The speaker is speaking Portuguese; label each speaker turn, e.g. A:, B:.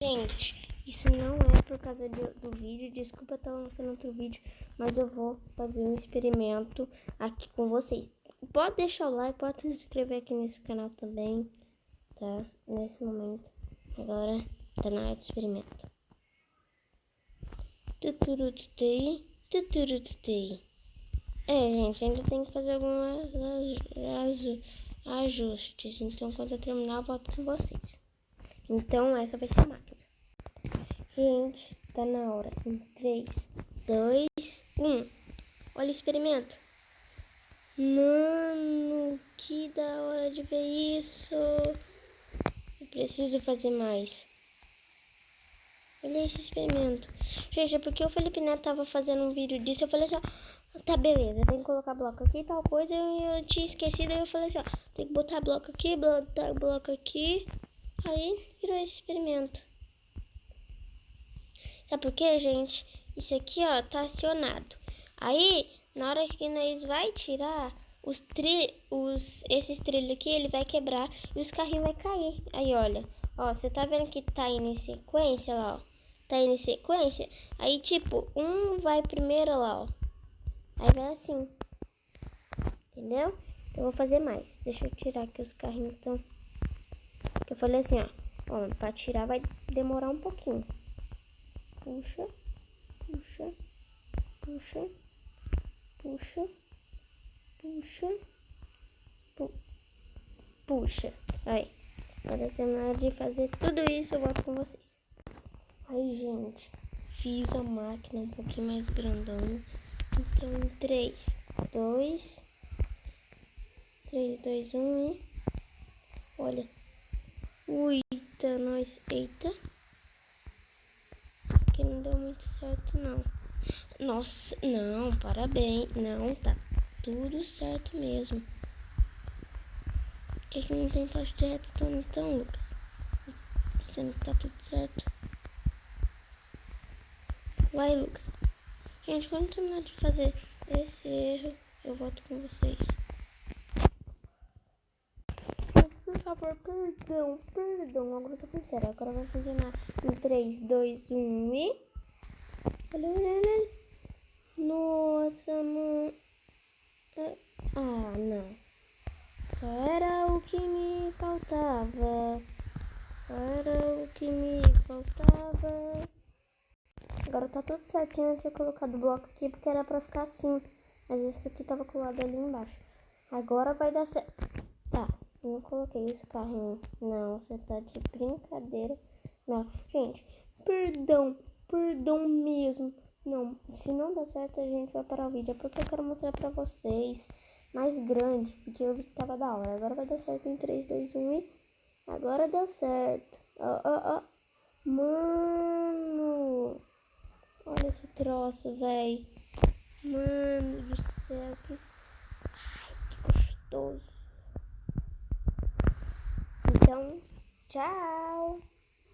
A: Gente, isso não é por causa do vídeo. Desculpa estar lançando outro vídeo, mas eu vou fazer um experimento aqui com vocês. Pode deixar o like, pode se inscrever aqui nesse canal também, tá? Nesse momento. Agora tá na hora do experimento. Tuturututei, tuturututei. Gente, ainda tem que fazer alguns ajustes. Então, quando eu terminar, eu volto com vocês. Então, essa vai ser a máquina. Gente, tá na hora. Em 3, 2, 1. Olha o experimento. Mano, que da hora de ver isso. Eu preciso fazer mais. Olha esse experimento. Gente, é porque o Felipe Neto tava fazendo um vídeo disso. Eu falei assim, ó, tá, beleza, tem que colocar bloco aqui, tal coisa. Eu tinha esquecido, aí eu falei assim, ó, tem que botar bloco aqui, botar bloco aqui. Aí virou esse experimento. Sabe por quê, gente? Isso aqui, ó, tá acionado. Aí, na hora que nós vai tirar esses trilhos aqui, ele vai quebrar e os carrinhos vai cair. Aí, olha, ó, você tá vendo que tá indo em sequência lá, ó. Tá indo em sequência. Aí, tipo, um vai primeiro lá, ó. Aí vai assim. Entendeu? Então, eu vou fazer mais. Deixa eu tirar aqui os carrinhos, então. Porque eu falei assim, ó, pra tirar vai demorar um pouquinho. Puxa, puxa, puxa, puxa, puxa, puxa. Aí, agora terminar de fazer tudo isso, eu volto com vocês. Aí, gente, fiz a máquina um pouquinho mais grandona. Então, em 3, 2, 1 e... Olha. Eita, nós... Eita. Aqui não deu muito certo, não. Nossa, não, parabéns. Não, tá tudo certo mesmo. Por que não tem taxa de redstone então, Lucas? Sendo que tá tudo certo. Vai, Lucas. Gente, quando terminar de fazer esse erro, eu volto com vocês. Por favor, perdão. Agora eu tô falando sério. Agora vai funcionar em 3, 2, 1 e... Olha. Nossa, mano. Ah, não. Só era o que me faltava. Agora tá tudo certinho. Eu tinha colocado o bloco aqui porque era pra ficar assim. Mas esse daqui tava colado ali embaixo. Agora vai dar certo. Tá, não coloquei esse carrinho. Não, você tá de brincadeira. Não, gente, perdão mesmo. Não, se não der certo, a gente vai parar o vídeo. É porque eu quero mostrar pra vocês mais grande. Porque eu vi que tava da hora. Agora vai dar certo em 3, 2, 1 e... Agora deu certo. Ó. Mano. Olha esse troço, velho. Mano do céu. Ai, que gostoso. Então, tchau.